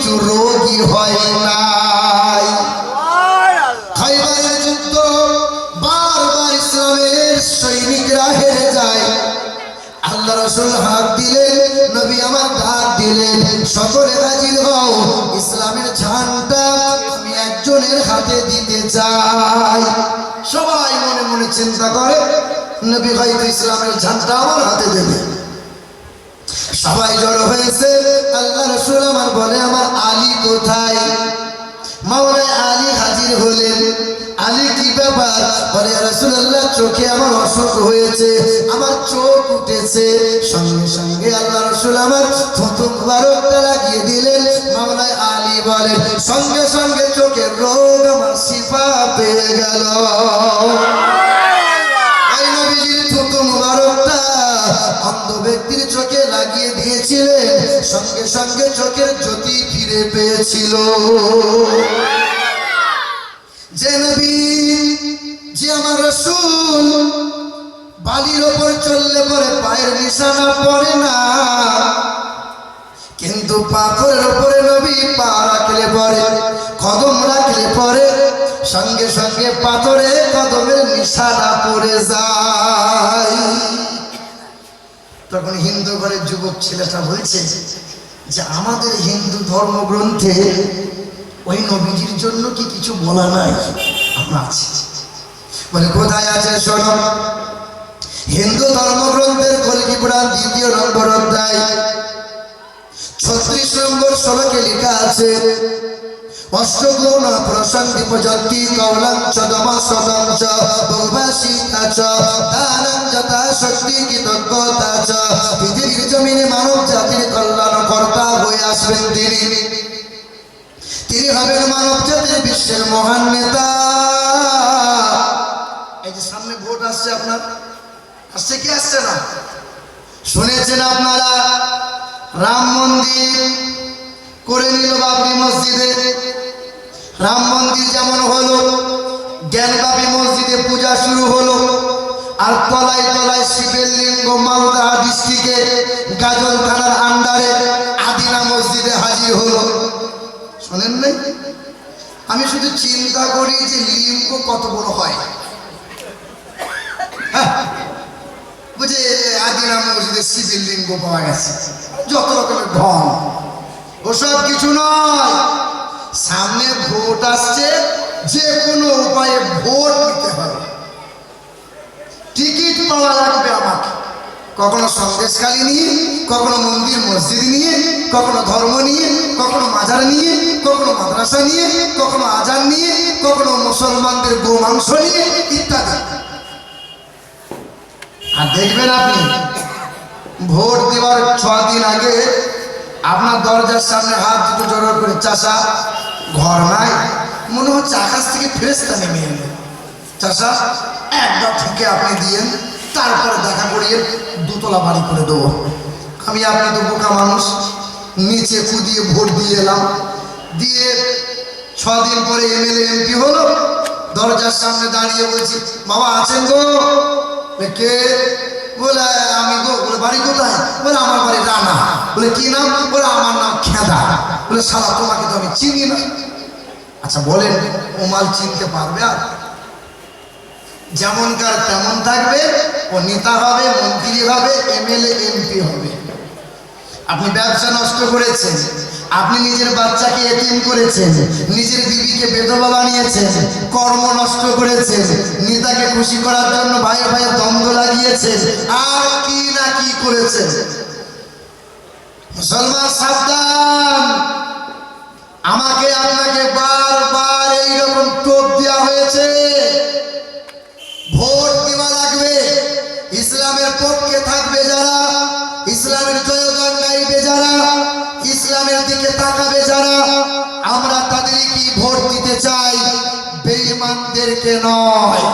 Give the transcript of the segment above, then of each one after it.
কিছু রোগী হয় নাই। খাইবারের যুদ্ধ বারবার ইসলামের সৈনিকরা হেরে যায়। আল্লাহ রাসূল হাত দিলেন, নবী আমার ডাক দিলেন, সকলে হাজির হও, ইসলামের ঝান্ডা আমি একজনের হাতে দিতে চাই। সবাই মনে মনে চিন্তা করে নবী হয়তো ইসলামের ঝান্ডা আমার হাতে দেবে। সবাই জড়ো হয়েছে। আল্লাহ রাসূল আমার বলে, আমার আলী কোথায়? মাওলানা আলী হাজির হলেন। আলী কি ব্যাপার? বলে ইয়া রাসূলুল্লাহ, চোখে আমার অসুখ হয়েছে, আমার চোখ উঠেছে। সঙ্গে সঙ্গে আল্লাহ রাসূল আমার থুতু মুবারকটা লাগিয়ে দিলেন। মাওলানা আলী বলেন, সঙ্গে সঙ্গে চোখের রোগ আমার শিফা পেয়ে গেল। এই নবীজির থুতু মুবারকটা অন্ধ ব্যক্তির চোখে লাগিয়ে দিয়েছিলেন, সঙ্গে সঙ্গে চোখের জ্যোতি ফিরে পেয়েছিল। যে নবী, যে আমার রাসূল বালির ওপর চললে পরে পায়ের নিশানা পড়ে না, কিন্তু পাথরের উপরে নবী পা রাখলে পরে, কদম রাখলে পরে সঙ্গে সঙ্গে পাথরে কদমের নিশানা পড়ে যায়। তখন হিন্দু ঘরের যুবক ছেলেটা বলছে যে আমাদের হিন্দু ধর্মগ্রন্থে ওই নবীজির জন্য কি কিছু বলা নাই? আমরা আছি। বলে কোথায় আছে শোনো। হিন্দু ধর্মগ্রন্থের কলকি পুরাণ 2 নম্বর অধ্যায় 36 নম্বর শ্লোকে লেখা আছে, অষ্টগুণ প্রশান্তি পজন্তি কৌলং চদম সদঞ্চ বহুভাষিতা চ দানং যথা শক্তি কৃতজ্ঞতা চ। পৃথিবীর জমিনে মানব জাতির কল্যাণকর্তা হয়ে আসবেন তিনি হবেন মানব জাতির বিশ্বের মহান নেতা। এই যে সামনে ভোট আসছে, আপনার আসছে কি আসছে না? শুনেছেন আপনারা রাম মন্দির করে নিল বাবরি মসজিদে। রাম মন্দির যেমন হলো, জ্ঞানবাপী মসজিদে পূজা শুরু হলো, আর তলায় তলায় শিবের লিঙ্গ মালদা ডিস্ট্রিক্টে গাজল থানার আন্ডারে আদিনা মসজিদে হাজির হলো। শোনেন নাই? আমি শুধু চিন্তা করি যে লিঙ্গ কত বড় হয়। বুঝে আদিনা মসজিদে শিবের লিঙ্গ পাওয়া গেছে, যত রকমের ঢং। ওসব কিছু নয়, সামনে ভোট আসছে, যে কোনো উপায়ে ভোট নিতে হবে। টিকিট পাওয়া লাগবে আমাকে, কখনো সন্দেশখালি নিয়ে, কখনো মন্দির মসজিদ নিয়ে, কখনো ধর্ম নিয়ে, কখনো মাজার নিয়ে, কখনো মাদ্রাসা নিয়ে, কখনো আজান নিয়ে, কখনো মুসলমানদের গোমাংস নিয়ে ইত্যাদি। আর দেখবেন আপনি ভোট দেওয়ার 6 দিন আগে আপনার দরজার সামনে হাত দুটো জড়ো করে, চাষা ঘর নাই, মনে হচ্ছে আকাশ থেকে ফেরেশতা নেমে এলো। চাষা একবার থেকে আপনি দিয়েন, তারপরে দেখা করিয়ে 2 তলা বাড়ি করে দেবো। আমি আপনি তো বোকা মানুষ, নিচে কুদিয়ে ভোট দিয়ে এলাম। দিয়ে 6 দিন পরে এমএলএ এমপি হলো, দরজার সামনে দাঁড়িয়ে বলছি, বাবা আছেন গো? কে? বলে আমি গো। বলে বাড়ি কোথায়? বলে আমার বাড়ি রানা। বলে কি নাম? বলে আমার নাম খেদা। বলে শালা তোমাকে তো আমি চিনি না। আচ্ছা বলেন, ও মাল চিনতে পারবে? আর যেমনকার তেমন থাকবে, ও নেতা হবে, মন্ত্রী হবে, এমএলএ এমপি হবে। আপনি ব্যবসা নষ্ট করেছেন, আপনি নিজের বাচ্চাকে এতিম করেছেন, নিজের বিবিকে বিধবা বানিয়েছেন, কর্ম নষ্ট করেছেন, নেতাকে খুশি করার জন্য ভাইয়ে ভাইয়ে দ্বন্দ্ব লাগিয়েছেন, আর কি না কি করেছেন। মুসলমান সাবধান, আমাকে আপনাকে বারবার এইরকম টোপ দেওয়া হয়েছে। ভোট দেওয়া লাগবে, ইসলামের পক্ষে থাকবে যারা, ইসলামের জয়গান গাইবে যারা, ইসলামের দিকে তাকাবে যারা, আমরা তাদেরকে ভোট দিতে চাই, বেঈমানদেরকে নয়।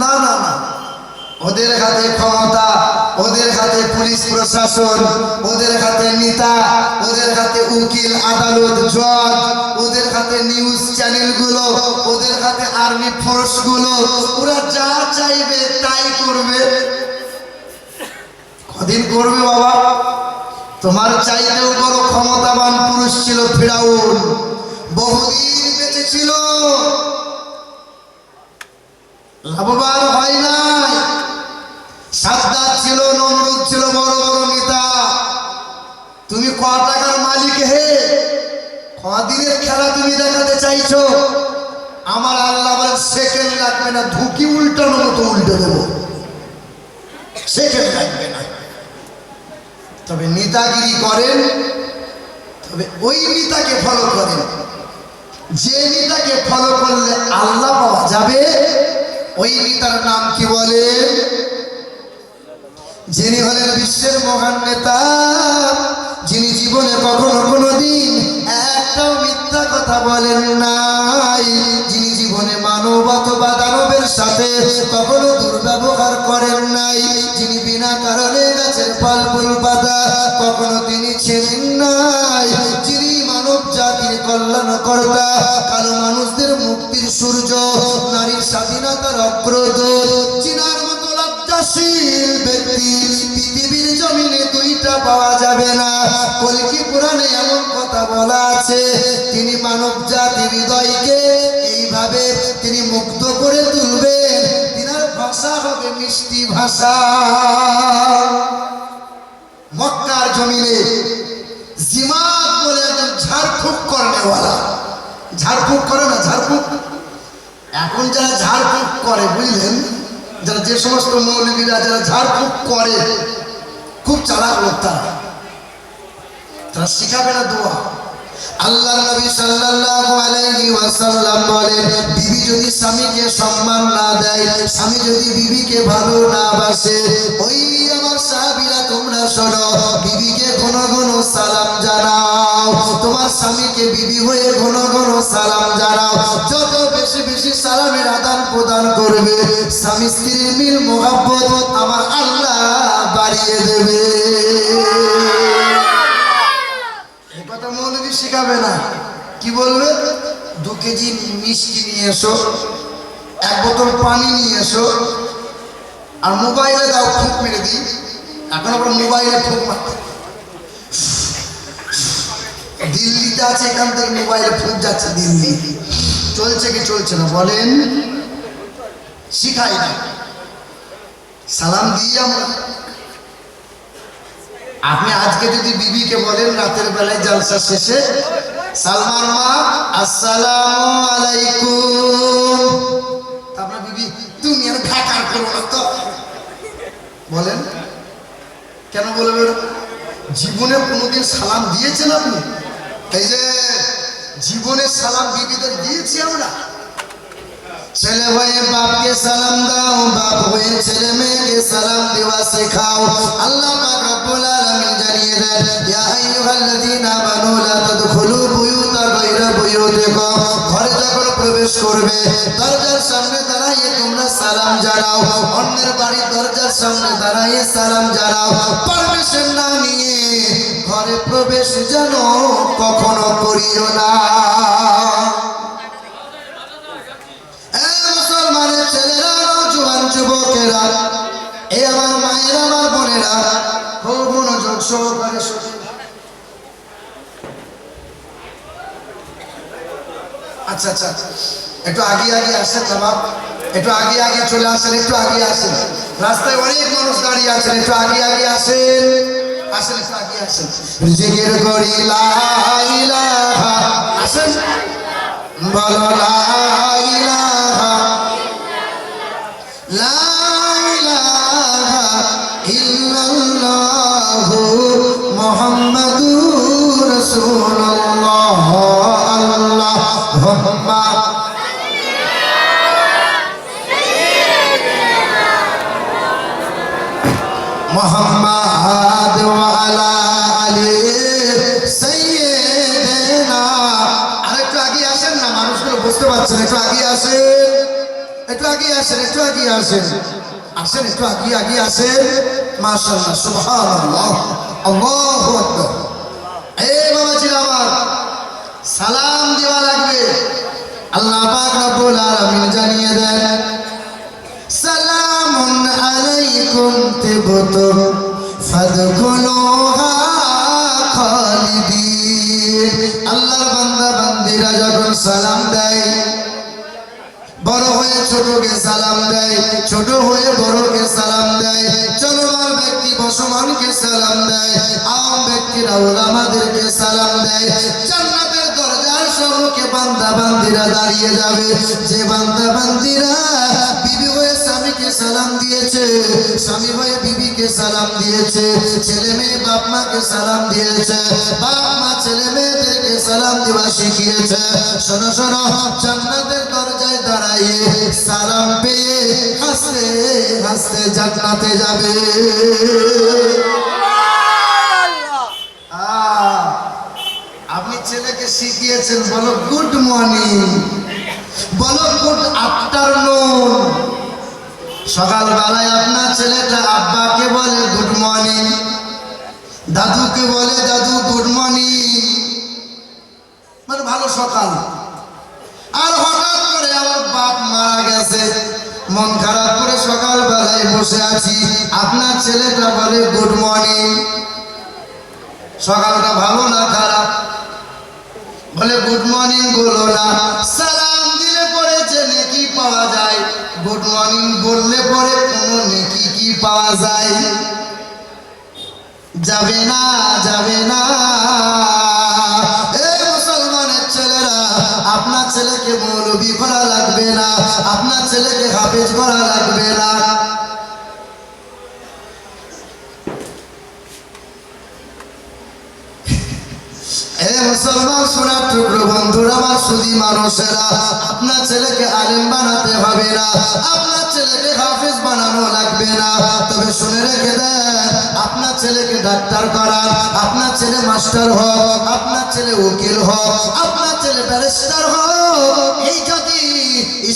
না না না, ওদের হাতে ক্ষমতা, ওদের হাতে পুলিশ প্রশাসন, ওদের হাতে নেতা, ওদের হাতে উকিল আদালত জজ, ওদের হাতে নিউজ চ্যানেলগুলো, ওদের হাতে আর্মি ফোর্সগুলো। ওরা যা চাইবে তাই করবে। কদিন করবে বাবা? তোমার চাইতেও বড় ক্ষমতাবান পুরুষ ছিল ফিরাউন, বহুদিন বেঁচে ছিল, লাভবান হয় নাই। সাদ্দাত ছিল, নমরুদ ছিল, বড় বড় নেতা। তুমি ক টাকার মালিক হে, কদিনের খেলা তুমি দেখাতে চাইছো? আমার আল্লাহ বলেন সেকেন্ড লাগবে না, ধুকি উল্টানো মতো উল্টে দেবো, সেকেন্ড লাগবে না। তবে নেতাগিরি করেন, তবে ওই নেতাকে ফলো করেন যে নেতাকে ফলো করলে আল্লাহ পাওয়া যাবে। ওই নেতার নাম কি বলে? যিনি হলেন বিশ্বের মহান নেতা, যিনি জীবনে কখনো কোনোদিন একটাও মিথ্যা কথা বলেন নাই, যিনি জীবনে মানব অথবা দানবের সাথে কখনো দুর্ব্যবহার করেন নাই, যিনি বিনা কারণে গাছের ফল ফুল পাতা কখনো তিনি ছেড়েন নাই, যিনি মানব জাতির কল্যাণকর্তা, কালো মানুষদের মুক্তির সূর্য, নারীর স্বাধীনতার অগ্রদূত, যিনার মতো লজ্জাশীল ব্যক্তি পৃথিবীর জমিনে দুইটা পাওয়া যাবে না। কলকি পুরাণে এমন কথা বলা আছে, তিনি মানব জাতির হৃদয়কে এইভাবে তিনি মুক্ত করে তুলবেন, তিনার ভাষা হবে মিষ্টি ভাষা। মক্কার জমিনে জিমাত বলে একজন ঝাড়ফুঁক করেওয়ালা, ঝাড়ফুঁক করে না, ঝাড়ফুঁক এখন যারা ঝাড়ফুঁক করে বুঝলেন, যারা যে সমস্ত মৌলবীরা যারা ঝাড়ফুঁক করে খুব চালাক লোক, তারা শিখাবে না দোয়া। আল্লাহ নবী সাল্লাল্লাহু আলাইহি ওয়াসাল্লাম বলেন, বিবি যদি স্বামীকে সম্মান না দেয়, স্বামী যদি বিবিকে ভালো না বাসে, ওই আমার সাহাবীরা তোমরা শোনো, বিবিকে ঘন ঘন সালাম জানাও, তোমার স্বামীকে বিবি হয়ে ঘন ঘন সালাম জানাও। যত বেশি বেশি সালামের আদান প্রদান করবে, স্বামী স্ত্রীর মিল মোহাব্বত আমার আল্লাহ বাড়িয়ে দেবে। মৌলবী শিখাবে না, কি বলবে? 2 কেজি মিষ্টি নিয়ে এসো, 1 বোতল পানি নিয়ে এসো, আর মোবাইলে দাও, ফুঁক মেরে দিই। এখন আবার মোবাইলে ফুঁক মারতে, দিল্লিতে আছে, এখান থেকে মোবাইলে ফুঁক যাচ্ছে দিল্লি। চলছে কি চলছে না বলেন? শিখাই না, সালাম দিই আমরা। আপনি আজকে যদি বিবিকে বলেন রাতের বেলায় জলসা শেষে, সালমান মা আসসালামু আলাইকুম, আপনার বিবি তুমি আর ঘাটার করো না তো বলেন, কেন বলবেন? জীবনে কোনোদিন সালাম দিয়েছেন আপনি? এই যে জীবনে সালাম বিবিদের দিয়েছি আমরা। ছেলে হয়ে বাপকে সালাম দাও, বাপ হয়ে ছেলে মেয়েকে সালাম দেওয়া শেখাও। আল্লাহ পাক রব্বুল আলামিন জানিয়ে দেন, ইয়া আইয়ুহাল্লাযীনা আমানু লা তাদখুলু বুয়ুতা গায়রা বুয়ুতিকুম, ঘরে যখন প্রবেশ করবে দরজার সামনে দাঁড়িয়ে তোমরা সালাম জানাও, অন্যের বাড়ির দরজার সামনে দাঁড়িয়ে সালাম জানাও। পারমিশন না নিয়ে ঘরে প্রবেশ যেন কখনো করিও না। মুসলমানের ছেলেরা, নওজোয়ান যুবকেরা, এই আমার মায়েরা, আমার বোনেরা, খুব মনোযোগ সহকারে শুনুন। আচ্ছা আচ্ছা, একটু আগে আগে আসেন না বাপ, একটু আগে আগে চলে আসেন, একটু আগে আসেন, রাস্তায় অনেক মানুষ দাঁড়িয়ে আছেন, একটু আগে আগে আসেন, আসেন একটু আগে আসেন। জিকির করি লা ইলাহা, আসেন বলো লা ইলাহা, লা ইলাহা ইল্লাল্লাহু মুহাম্মাদুর রাসূলুল্লাহ। আল্লাহুম্মা মুহাম্মাদ ওয়া আলা আলি সাইয়্যিদিনা। আরেকটু আগে আসেন না, মানুষগুলো বুঝতে পারছেন, একটু আগে আসেন, একটু আগে আসেন, একটু আগে আসেন, আসেন একটু আগে আগে আসেন। মাশাআল্লাহ, সুবহানাল্লাহ, আল্লাহু আকবার। এই বাবাজিরা আমার, সালাম দেওয়া লাগবে। আল্লাহ পাক রব্বুল আলামিন জানিয়ে দেন, সালামুন আলাইকুম তিবতুম ফাদখুলুহা আল্লাহর বান্দা বান্দিরা যখন সালাম দেয়, বড় হয়ে ছোটকে সালাম দেয়, ছোট হয়ে বড়কে সালাম দেয়, চলমান ব্যক্তি বসমানকে সালাম দেয়, আম ব্যক্তিরা ওলামাদেরকে সালাম দেয়। জান্নাতের দরজার সম্মুখে বান্দা বান্দিরা দাঁড়িয়ে যাবে। যে বান্দা বান্দিরা বিবি হয়ে স্বামীকে সালাম দিয়েছে, স্বামী হয়ে বিবিকে সালাম দিয়েছে, ছেলে মেয়ে বাপ মাকে সালাম দিয়েছে, বাপ মা ছেলে মেয়েদেরকে সালাম দেওয়া শিখিয়েছে। শোনো শোনো, জান্নাতের দরজায় দাঁড়াইয়ে সালাম পেয়ে হাসতে হাসতে জান্নাতে যাবে। আপনি ছেলেকে শিখিয়েছেন, বলো গুড মর্নিং, বলো গুড আফটারনুন। সকালবেলায় আপনার ছেলেটা আব্বাকে বলে গুড মর্নিং, দাদুকে বলে দাদু গুড মর্নিং, মানে ভালো সকাল। আর হঠাৎ করে আমার বাপ মারা গেছে, মন খারাপ করে সকালবেলায় বসে আছি, আপনার ছেলেটা বলে গুড মর্নিং। সকালটা ভালো না খারাপ? বলে গুড মর্নিং বলো না। সালাম দিলে পরে যে নেকি পাওয়া যায়, গুড মর্নিং বললে পরে কোনো নেকি কি পাওয়া যায়? যাবে না, যাবে না। মুসলমানের ছেলেরা, আপনার ছেলেকে মৌলবি করা লাগবে না, আপনার ছেলেকে হাফেজ করা লাগবে না। মুসলমান সোনার টুকরো বন্ধুরা, আমার সুধী মানুষেরা, আপনার ছেলেকে আলেম বানাতে হবে না, আপনার ছেলেকে হাফেজ বানানো লাগবে না। তবে শুনে রেখে দেন, আপনার ছেলেকে ডাক্তার করান, আপনার ছেলে মাস্টার হোক, আপনার ছেলে উকিল হোক, আপনার ছেলে ব্যারিস্টার হোক। এই যদি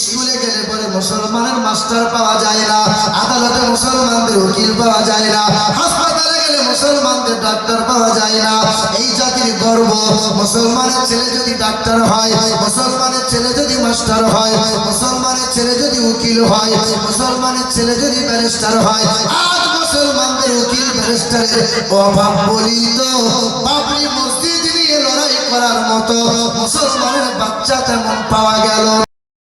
স্কুলে গেলে পরে মুসলমানের মাস্টার পাওয়া যায় না, আদালতে মুসলমানদের উকিল পাওয়া যায় না, হাসপাতালে গেলে মুসলমানদের ডাক্তার পাওয়া যায় না। এই জাতির গর্ব, মুসলমানের ছেলে যদি ডাক্তার হয়, মুসলমানের ছেলে যদি মাস্টার হয়, মুসলমানের ছেলে যদি উকিল হয়, মুসলমানের ছেলে যদি ব্যারিস্টার হয়। আজ মুসলমানদের উকিল ব্যারিস্টারের অভাব বলি তো বাবরি মসজিদ নিয়ে লড়াই করার মতো মুসলমানের বাচ্চা তেমন পাওয়া গেল।